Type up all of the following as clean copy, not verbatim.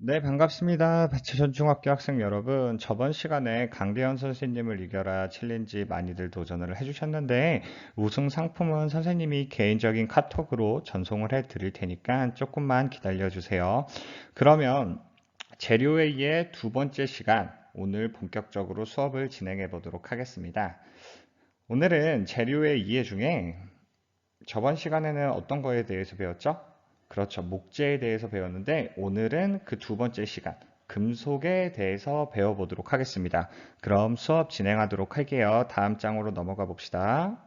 네, 반갑습니다. 제천중학교 학생 여러분. 저번 시간에 강대현 선생님을 이겨라 챌린지 많이들 도전을 해주셨는데, 우승 상품은 선생님이 개인적인 카톡으로 전송을 해 드릴 테니까 조금만 기다려 주세요. 그러면 재료회의의 두 번째 시간, 오늘 본격적으로 수업을 진행해 보도록 하겠습니다. 오늘은 재료의 이해 중에 저번 시간에는 어떤 거에 대해서 배웠죠? 그렇죠. 목재에 대해서 배웠는데 오늘은 그 두 번째 시간, 금속에 대해서 배워보도록 하겠습니다. 그럼 수업 진행하도록 할게요. 다음 장으로 넘어가 봅시다.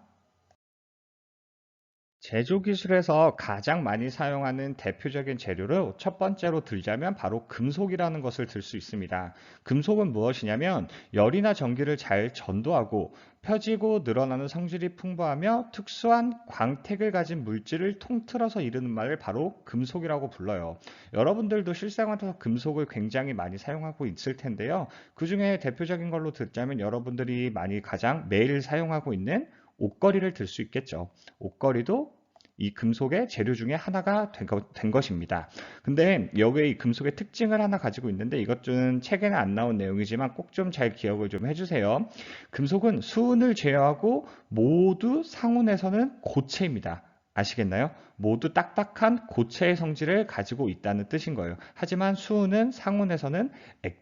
제조 기술에서 가장 많이 사용하는 대표적인 재료를 첫 번째로 들자면 바로 금속이라는 것을 들 수 있습니다. 금속은 무엇이냐면 열이나 전기를 잘 전도하고 펴지고 늘어나는 성질이 풍부하며 특수한 광택을 가진 물질을 통틀어서 이르는 말을 바로 금속이라고 불러요. 여러분들도 실생활에서 금속을 굉장히 많이 사용하고 있을 텐데요. 그 중에 대표적인 걸로 듣자면 여러분들이 많이 가장 매일 사용하고 있는 옷걸이를 들 수 있겠죠. 옷걸이도 이 금속의 재료 중에 하나가 된 것입니다. 근데 여기에 이 금속의 특징을 하나 가지고 있는데 이것 좀 책에는 안 나온 내용이지만 꼭 좀 잘 기억을 좀 해주세요. 금속은 수은을 제어하고 모두 상온에서는 고체입니다. 아시겠나요? 모두 딱딱한 고체의 성질을 가지고 있다는 뜻인 거예요. 하지만 수은은 상온에서는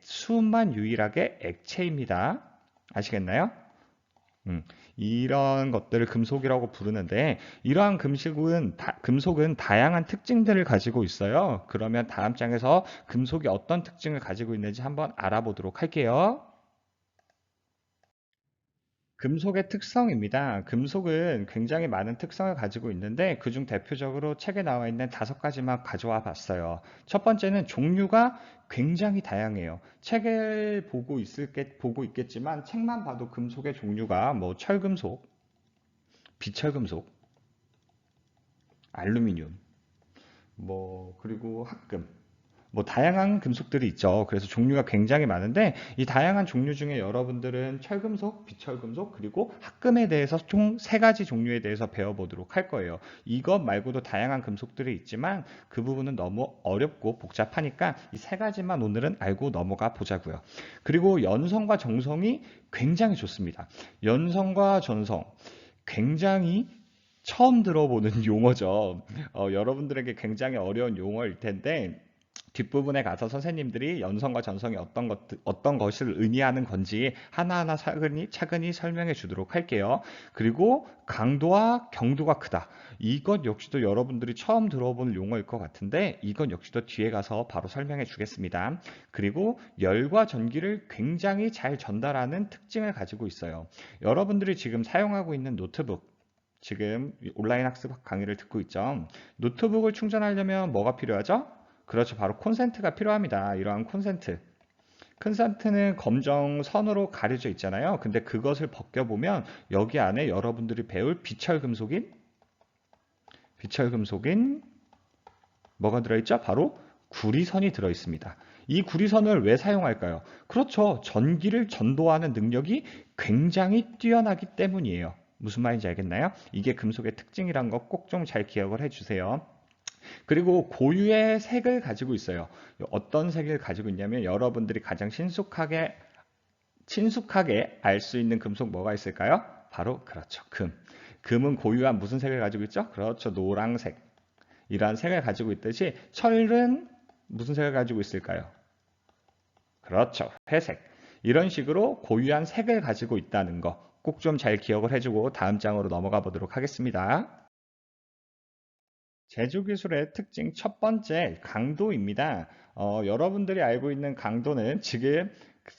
수은만 유일하게 액체입니다. 아시겠나요? 음, 이런 것들을 금속이라고 부르는데 이러한 금속은 다양한 특징들을 가지고 있어요. 그러면 다음 장에서 금속이 어떤 특징을 가지고 있는지 한번 알아보도록 할게요. 금속의 특성입니다. 금속은 굉장히 많은 특성을 가지고 있는데 그중 대표적으로 책에 나와 있는 다섯 가지만 가져와 봤어요. 첫 번째는 종류가 굉장히 다양해요. 책을 보고 있겠지만 책만 봐도 금속의 종류가 뭐 철금속, 비철금속, 알루미늄, 뭐 그리고 합금, 뭐 다양한 금속들이 있죠. 그래서 종류가 굉장히 많은데 이 다양한 종류 중에 여러분들은 철금속, 비철금속, 그리고 합금에 대해서 총 세 가지 종류에 대해서 배워보도록 할 거예요. 이것 말고도 다양한 금속들이 있지만 그 부분은 너무 어렵고 복잡하니까 이 세 가지만 오늘은 알고 넘어가 보자고요. 그리고 연성과 정성이 굉장히 좋습니다. 연성과 전성 굉장히 처음 들어보는 용어죠. 여러분들에게 굉장히 어려운 용어일 텐데 뒷부분에 가서 선생님들이 연성과 전성이 어떤 것을 의미하는 건지 하나하나 차근히 설명해 주도록 할게요. 그리고 강도와 경도가 크다. 이것 역시도 여러분들이 처음 들어보는 용어일 것 같은데 이것 역시도 뒤에 가서 바로 설명해 주겠습니다. 그리고 열과 전기를 굉장히 잘 전달하는 특징을 가지고 있어요. 여러분들이 지금 사용하고 있는 노트북, 지금 온라인 학습 강의를 듣고 있죠. 노트북을 충전하려면 뭐가 필요하죠? 그렇죠. 바로 콘센트가 필요합니다. 이러한 콘센트. 콘센트는 검정 선으로 가려져 있잖아요. 근데 그것을 벗겨보면 여기 안에 여러분들이 배울 비철금속인 뭐가 들어있죠? 바로 구리선이 들어있습니다. 이 구리선을 왜 사용할까요? 그렇죠. 전기를 전도하는 능력이 굉장히 뛰어나기 때문이에요. 무슨 말인지 알겠나요? 이게 금속의 특징이란 거 꼭 좀 잘 기억을 해주세요. 그리고 고유의 색을 가지고 있어요. 어떤 색을 가지고 있냐면 여러분들이 가장 친숙하게 알 수 있는 금속 뭐가 있을까요? 바로 그렇죠. 금. 금은 고유한 무슨 색을 가지고 있죠? 그렇죠. 노란색. 이러한 색을 가지고 있듯이 철은 무슨 색을 가지고 있을까요? 그렇죠. 회색. 이런 식으로 고유한 색을 가지고 있다는 거 꼭 좀 잘 기억을 해주고 다음 장으로 넘어가 보도록 하겠습니다. 제조기술의 특징 첫 번째, 강도입니다. 여러분들이 알고 있는 강도는 지금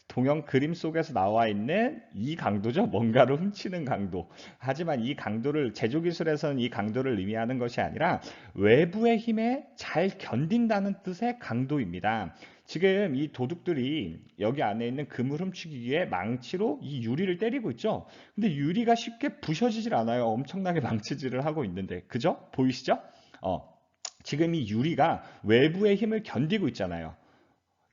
동영 그림 속에서 나와 있는 이 강도죠. 뭔가를 훔치는 강도. 하지만 이 강도를, 제조기술에서는 이 강도를 의미하는 것이 아니라 외부의 힘에 잘 견딘다는 뜻의 강도입니다. 지금 이 도둑들이 여기 안에 있는 금을 훔치기 위해 망치로 이 유리를 때리고 있죠. 근데 유리가 쉽게 부셔지질 않아요. 엄청나게 망치질을 하고 있는데. 그죠? 보이시죠? 어, 지금 이 유리가 외부의 힘을 견디고 있잖아요.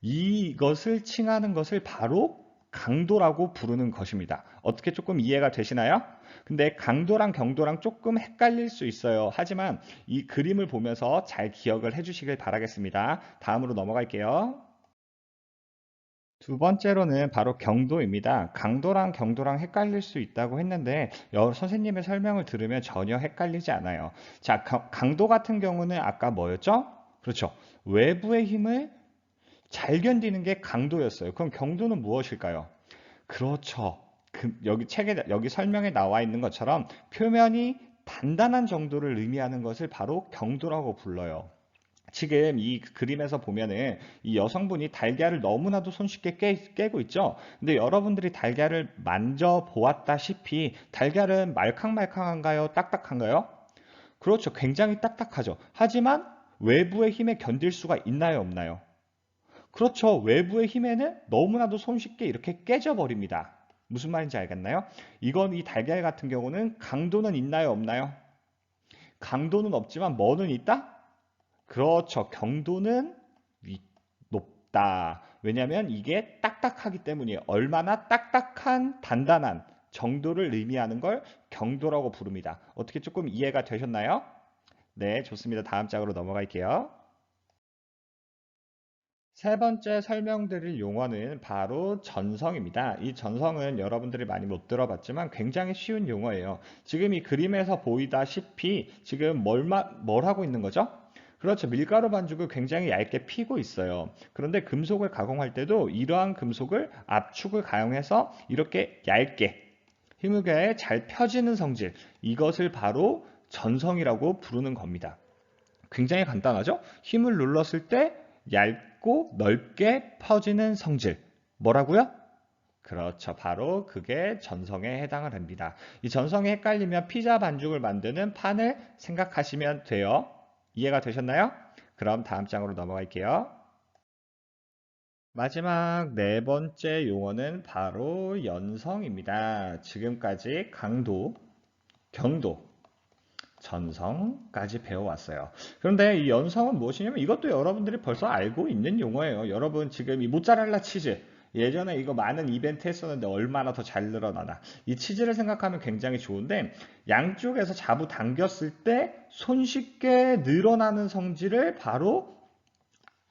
이것을 칭하는 것을 바로 강도라고 부르는 것입니다. 어떻게 조금 이해가 되시나요? 근데 강도랑 경도랑 조금 헷갈릴 수 있어요. 하지만 이 그림을 보면서 잘 기억을 해주시길 바라겠습니다. 다음으로 넘어갈게요. 두 번째로는 바로 경도입니다. 강도랑 경도랑 헷갈릴 수 있다고 했는데 선생님의 설명을 들으면 전혀 헷갈리지 않아요. 자, 강도 같은 경우는 아까 뭐였죠? 그렇죠. 외부의 힘을 잘 견디는 게 강도였어요. 그럼 경도는 무엇일까요? 그렇죠. 여기 책에, 여기 설명에 나와 있는 것처럼 표면이 단단한 정도를 의미하는 것을 바로 경도라고 불러요. 지금 이 그림에서 보면은 이 여성분이 달걀을 너무나도 손쉽게 깨고 있죠. 근데 여러분들이 달걀을 만져 보았다시피 달걀은 말캉말캉한가요? 딱딱한가요? 그렇죠. 굉장히 딱딱하죠. 하지만 외부의 힘에 견딜 수가 있나요? 없나요? 그렇죠. 외부의 힘에는 너무나도 손쉽게 이렇게 깨져 버립니다. 무슨 말인지 알겠나요? 이건 이 달걀 같은 경우는 강도는 있나요? 없나요? 강도는 없지만 뭐는 있다? 그렇죠. 경도는 높다. 왜냐하면 이게 딱딱하기 때문이에요. 얼마나 딱딱한, 단단한 정도를 의미하는 걸 경도라고 부릅니다. 어떻게 조금 이해가 되셨나요? 네, 좋습니다. 다음 장으로 넘어갈게요. 세 번째 설명드릴 용어는 바로 전성입니다. 이 전성은 여러분들이 많이 못 들어봤지만 굉장히 쉬운 용어예요. 지금 이 그림에서 보이다시피 지금 뭘 하고 있는 거죠? 그렇죠. 밀가루 반죽을 굉장히 얇게 피고 있어요. 그런데 금속을 가공할 때도 이러한 금속을 압축을 가용해서 이렇게 얇게 힘을 가해 잘 펴지는 성질, 이것을 바로 전성이라고 부르는 겁니다. 굉장히 간단하죠? 힘을 눌렀을 때 얇고 넓게 퍼지는 성질. 뭐라고요? 그렇죠. 바로 그게 전성에 해당을 합니다. 이 전성에 헷갈리면 피자 반죽을 만드는 판을 생각하시면 돼요. 이해가 되셨나요? 그럼 다음 장으로 넘어갈게요. 마지막 네 번째 용어는 바로 연성입니다. 지금까지 강도, 경도, 전성까지 배워왔어요. 그런데 이 연성은 무엇이냐면 이것도 여러분들이 벌써 알고 있는 용어예요. 여러분 지금 이 모짜렐라 치즈 예전에 이거 많은 이벤트 했었는데 얼마나 더 잘 늘어나나. 이 치즈를 생각하면 굉장히 좋은데 양쪽에서 잡아당겼을 때 손쉽게 늘어나는 성질을 바로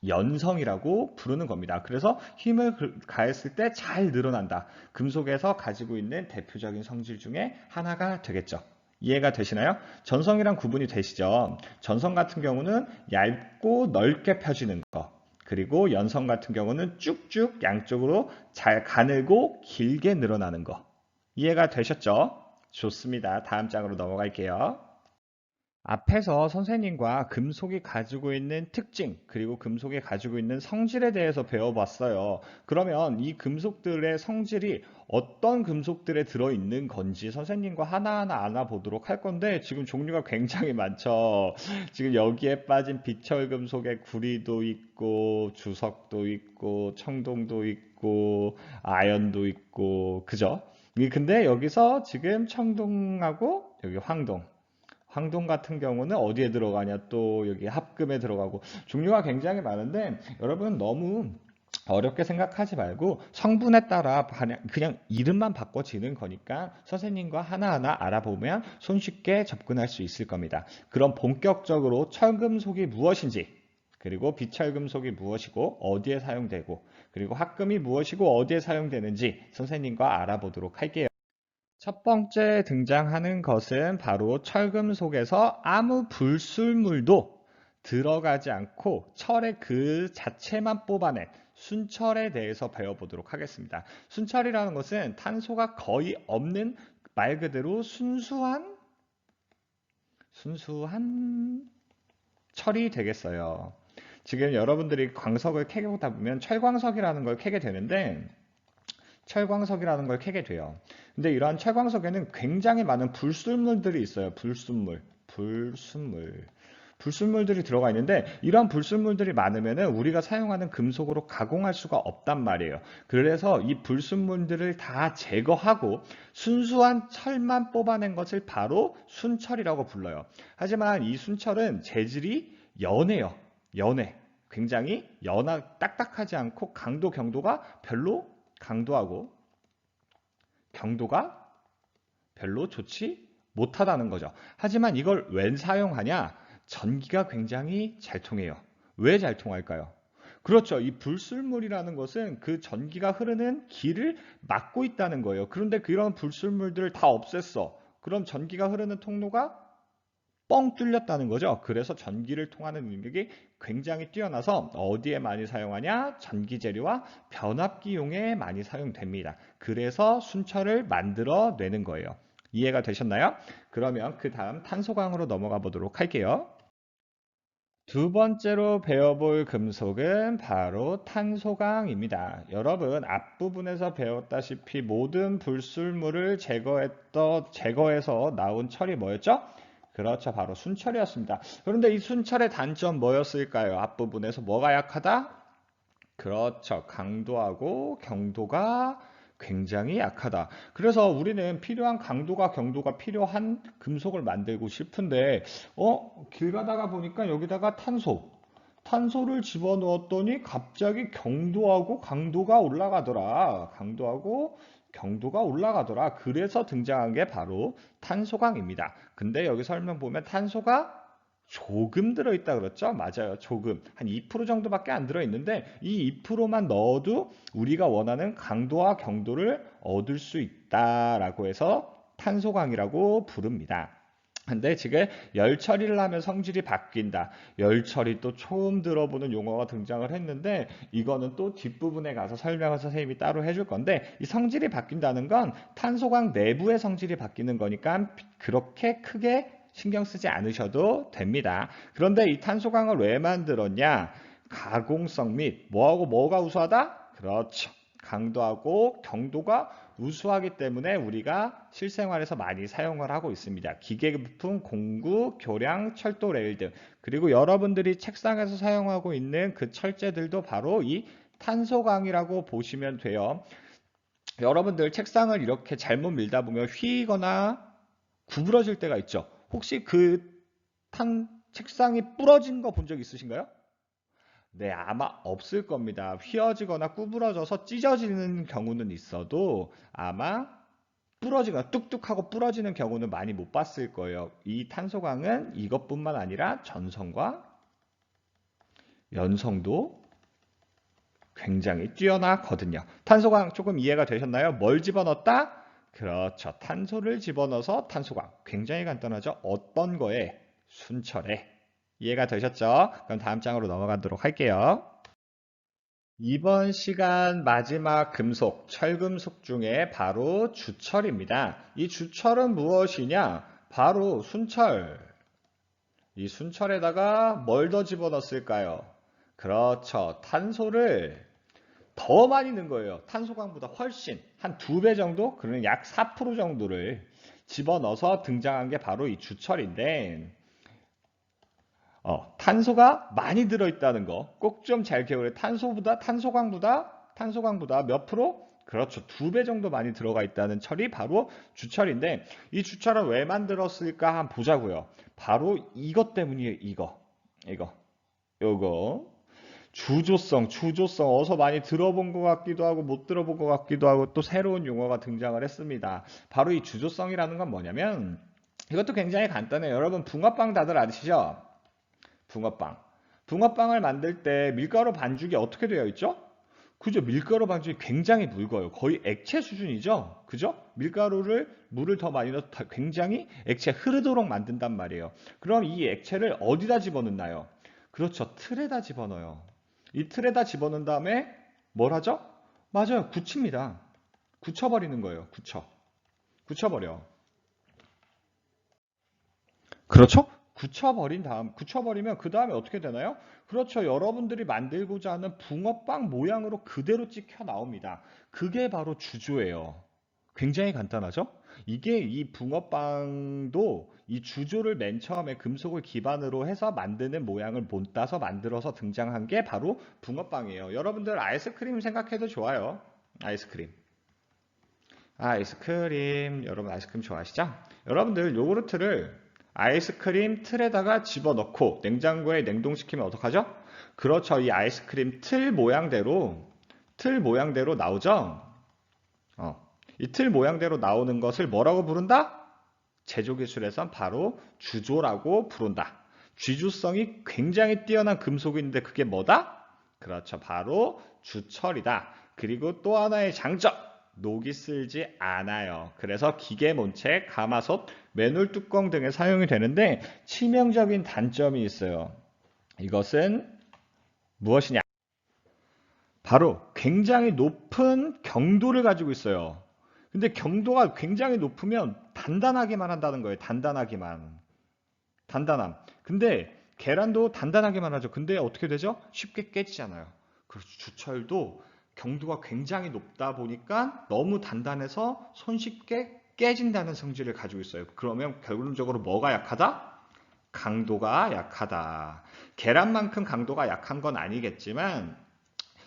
연성이라고 부르는 겁니다. 그래서 힘을 가했을 때 잘 늘어난다. 금속에서 가지고 있는 대표적인 성질 중에 하나가 되겠죠. 이해가 되시나요? 전성이랑 구분이 되시죠? 전성 같은 경우는 얇고 넓게 펴지는 거. 그리고 연성 같은 경우는 쭉쭉 양쪽으로 잘 가늘고 길게 늘어나는 거. 이해가 되셨죠? 좋습니다. 다음 장으로 넘어갈게요. 앞에서 선생님과 금속이 가지고 있는 특징, 그리고 금속이 가지고 있는 성질에 대해서 배워봤어요. 그러면 이 금속들의 성질이 어떤 금속들에 들어있는 건지 선생님과 하나하나 알아보도록 할 건데 지금 종류가 굉장히 많죠. 지금 여기에 빠진 비철금속의 구리도 있고 주석도 있고 청동도 있고 아연도 있고 그죠? 근데 여기서 지금 청동하고 여기 황동 같은 경우는 어디에 들어가냐 또 여기 합금에 들어가고 종류가 굉장히 많은데 여러분 너무 어렵게 생각하지 말고 성분에 따라 그냥 이름만 바꿔지는 거니까 선생님과 하나하나 알아보면 손쉽게 접근할 수 있을 겁니다. 그럼 본격적으로 철금속이 무엇인지 그리고 비철금속이 무엇이고 어디에 사용되고 그리고 합금이 무엇이고 어디에 사용되는지 선생님과 알아보도록 할게요. 첫 번째 등장하는 것은 바로 철금속에서 아무 불순물도 들어가지 않고 철의 그 자체만 뽑아낸 순철에 대해서 배워보도록 하겠습니다. 순철이라는 것은 탄소가 거의 없는 말 그대로 순수한 철이 되겠어요. 지금 여러분들이 광석을 캐게 보다 보면 철광석이라는 걸 캐게 되는데 철광석이라는 걸 캐게 돼요. 근데 이러한 철광석에는 굉장히 많은 불순물들이 있어요. 불순물들이 들어가 있는데 이러한 불순물들이 많으면은 우리가 사용하는 금속으로 가공할 수가 없단 말이에요. 그래서 이 불순물들을 다 제거하고 순수한 철만 뽑아낸 것을 바로 순철이라고 불러요. 하지만 이 순철은 재질이 연해요. 연해. 굉장히 딱딱하지 않고 경도가 별로 강도하고 경도가 별로 좋지 못하다는 거죠. 하지만 이걸 왜 사용하냐? 전기가 굉장히 잘 통해요. 왜 잘 통할까요? 그렇죠. 이 불순물이라는 것은 그 전기가 흐르는 길을 막고 있다는 거예요. 그런데 그런 불순물들을 다 없앴어. 그럼 전기가 흐르는 통로가 뻥 뚫렸다는 거죠. 그래서 전기를 통하는 능력이 굉장히 뛰어나서 어디에 많이 사용하냐? 전기 재료와 변압기용에 많이 사용됩니다. 그래서 순철을 만들어내는 거예요. 이해가 되셨나요? 그러면 그 다음 탄소광으로 넘어가 보도록 할게요. 두 번째로 배워볼 금속은 바로 탄소광입니다. 여러분 앞부분에서 배웠다시피 모든 불순물을 제거해서 나온 철이 뭐였죠? 그렇죠. 바로 순철이었습니다. 그런데 이 순철의 단점 뭐였을까요? 앞부분에서 뭐가 약하다? 그렇죠. 강도하고 경도가 굉장히 약하다. 그래서 우리는 필요한 강도가 경도가 필요한 금속을 만들고 싶은데 길 가다가 보니까 여기다가 탄소를 집어넣었더니 갑자기 경도하고 강도가 올라가더라. 강도하고 경도가 올라가더라. 그래서 등장한 게 바로 탄소광입니다. 근데 여기 설명 보면 탄소가 조금 들어있다 그랬죠? 맞아요. 조금. 한 2% 정도밖에 안 들어있는데 이 2%만 넣어도 우리가 원하는 강도와 경도를 얻을 수 있다라고 해서 탄소광이라고 부릅니다. 근데 지금 열 처리를 하면 성질이 바뀐다. 열 처리 또 처음 들어보는 용어가 등장을 했는데 이거는 또 뒷부분에 가서 설명을 선생님이 따로 해줄 건데 이 성질이 바뀐다는 건 탄소광 내부의 성질이 바뀌는 거니까 그렇게 크게 신경 쓰지 않으셔도 됩니다. 그런데 이 탄소광을 왜 만들었냐? 가공성 및 뭐가 우수하다? 그렇죠. 강도하고 경도가 우수하기 때문에 우리가 실생활에서 많이 사용을 하고 있습니다. 기계부품, 공구, 교량, 철도 레일 등 그리고 여러분들이 책상에서 사용하고 있는 그 철제들도 바로 이 탄소광이라고 보시면 돼요. 여러분들 책상을 이렇게 잘못 밀다 보면 휘거나 구부러질 때가 있죠. 혹시 책상이 부러진 거 본 적 있으신가요? 네, 아마 없을 겁니다. 휘어지거나 구부러져서 찢어지는 경우는 있어도 아마 부러지거나 뚝뚝하고 부러지는 경우는 많이 못 봤을 거예요. 이 탄소광은 이것뿐만 아니라 전성과 연성도 굉장히 뛰어나거든요. 탄소광 조금 이해가 되셨나요? 뭘 집어넣었다? 그렇죠. 탄소를 집어넣어서 탄소광. 굉장히 간단하죠. 어떤 거에? 순철에. 이해가 되셨죠? 그럼 다음 장으로 넘어가도록 할게요. 이번 시간 마지막 금속, 철금속 중에 바로 주철입니다. 이 주철은 무엇이냐? 바로 순철. 이 순철에다가 뭘 더 집어넣었을까요? 그렇죠. 탄소를 더 많이 넣은 거예요. 탄소광보다 훨씬 한 2배 정도? 그러면 약 4% 정도를 집어넣어서 등장한 게 바로 이 주철인데 탄소가 많이 들어있다는 거 꼭 좀 잘 기억을 해. 탄소광보다 몇 프로? 그렇죠. 2배 정도 많이 들어가 있다는 철이 바로 주철인데 이 주철은 왜 만들었을까 한번 보자고요. 바로 이것 때문이에요. 요거. 주조성 어서 많이 들어본 것 같기도 하고 못 들어본 것 같기도 하고 또 새로운 용어가 등장을 했습니다. 바로 이 주조성이라는 건 뭐냐면 이것도 굉장히 간단해요. 여러분 붕어빵 다들 아시죠? 붕어빵을 만들 때 밀가루 반죽이 어떻게 되어 있죠? 그죠? 밀가루 반죽이 굉장히 묽어요. 거의 액체 수준이죠? 그죠? 물을 더 많이 넣어서 굉장히 액체 흐르도록 만든단 말이에요. 그럼 이 액체를 어디다 집어넣나요? 그렇죠. 틀에다 집어넣어요. 이 틀에다 집어넣은 다음에 뭘 하죠? 맞아요. 굳힙니다. 굳혀버리는 거예요. 굳혀버려. 그렇죠? 굳혀버리면 그 다음에 어떻게 되나요? 그렇죠. 여러분들이 만들고자 하는 붕어빵 모양으로 그대로 찍혀 나옵니다. 그게 바로 주조예요. 굉장히 간단하죠? 이게 이 붕어빵도 이 주조를 맨 처음에 금속을 기반으로 해서 만드는 모양을 못 따서 만들어서 등장한 게 바로 붕어빵이에요. 여러분들 아이스크림 생각해도 좋아요. 여러분 아이스크림 좋아하시죠? 여러분들 요구르트를 아이스크림 틀에다가 집어넣고 냉장고에 냉동시키면 어떡하죠? 그렇죠. 이 아이스크림 틀 모양대로 나오죠? 이 틀 모양대로 나오는 것을 뭐라고 부른다? 제조기술에선 바로 주조라고 부른다. 쥐주성이 굉장히 뛰어난 금속인데 그게 뭐다? 그렇죠. 바로 주철이다. 그리고 또 하나의 장점. 녹이 슬지 않아요. 그래서 기계 본체, 가마솥, 맨홀 뚜껑 등에 사용이 되는데 치명적인 단점이 있어요. 이것은 무엇이냐? 바로 굉장히 높은 경도를 가지고 있어요. 근데 경도가 굉장히 높으면 단단하게만 한다는 거예요. 단단하기만. 단단함. 근데 계란도 단단하게만 하죠. 근데 어떻게 되죠? 쉽게 깨지잖아요. 그래서 주철도 경도가 굉장히 높다 보니까 너무 단단해서 손쉽게 깨진다는 성질을 가지고 있어요. 그러면 결론적으로 뭐가 약하다? 강도가 약하다. 계란만큼 강도가 약한 건 아니겠지만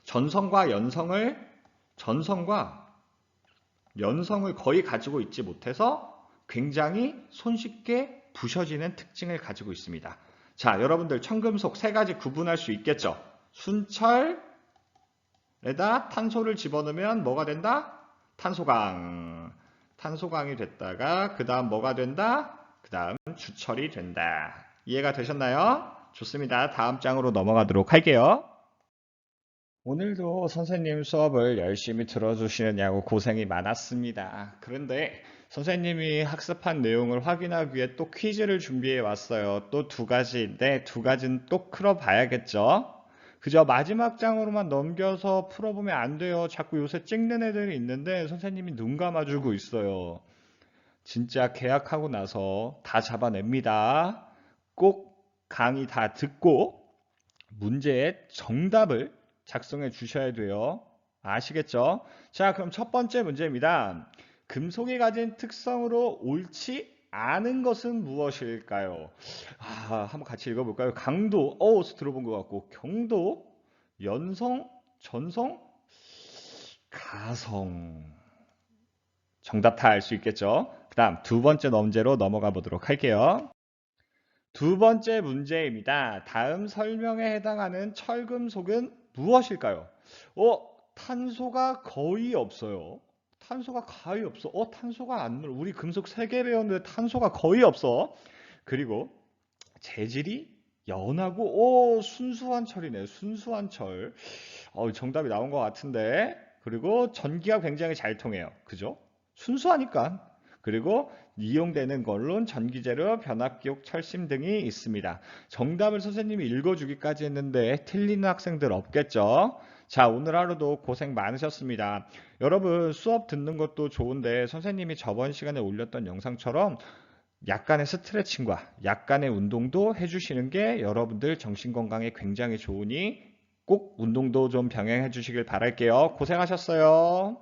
전성과 연성을 전성과 연성을 거의 가지고 있지 못해서 굉장히 손쉽게 부셔지는 특징을 가지고 있습니다. 자, 여러분들 청금속 세 가지 구분할 수 있겠죠? 순철에다 탄소를 집어넣으면 뭐가 된다? 탄소강. 탄소강이 됐다가 그 다음 뭐가 된다? 그 다음 주철이 된다. 이해가 되셨나요? 좋습니다. 다음 장으로 넘어가도록 할게요. 오늘도 선생님 수업을 열심히 들어주시느냐고 고생이 많았습니다. 그런데 선생님이 학습한 내용을 확인하기 위해 또 퀴즈를 준비해 왔어요. 또 두 가지인데 두 가지는 또 풀어봐야겠죠? 그저 마지막 장으로만 넘겨서 풀어보면 안 돼요. 자꾸 요새 찍는 애들이 있는데 선생님이 눈 감아주고 있어요. 진짜 계약하고 나서 다 잡아냅니다. 꼭 강의 다 듣고 문제의 정답을 작성해 주셔야 돼요. 아시겠죠? 자, 그럼 첫 번째 문제입니다. 금속이 가진 특성으로 옳지 않은 것은 무엇일까요? 한번 같이 읽어볼까요? 강도, 들어본 것 같고, 경도, 연성, 전성, 가성. 정답 다 알 수 있겠죠? 그 다음 두 번째 문제로 넘어가 보도록 할게요. 두 번째 문제입니다. 다음 설명에 해당하는 철금속은 무엇일까요? 탄소가 거의 없어요. 탄소가 거의 없어. 탄소가 안 물어. 우리 금속 3개 배웠는데 탄소가 거의 없어. 그리고 재질이 연하고, 순수한 철이네. 순수한 철. 정답이 나온 것 같은데. 그리고 전기가 굉장히 잘 통해요. 그죠? 순수하니까. 그리고 이용되는 걸로는 전기재료, 변압기록, 철심 등이 있습니다. 정답을 선생님이 읽어주기까지 했는데 틀리는 학생들 없겠죠? 자, 오늘 하루도 고생 많으셨습니다. 여러분 수업 듣는 것도 좋은데 선생님이 저번 시간에 올렸던 영상처럼 약간의 스트레칭과 약간의 운동도 해주시는 게 여러분들 정신건강에 굉장히 좋으니 꼭 운동도 좀 병행해 주시길 바랄게요. 고생하셨어요.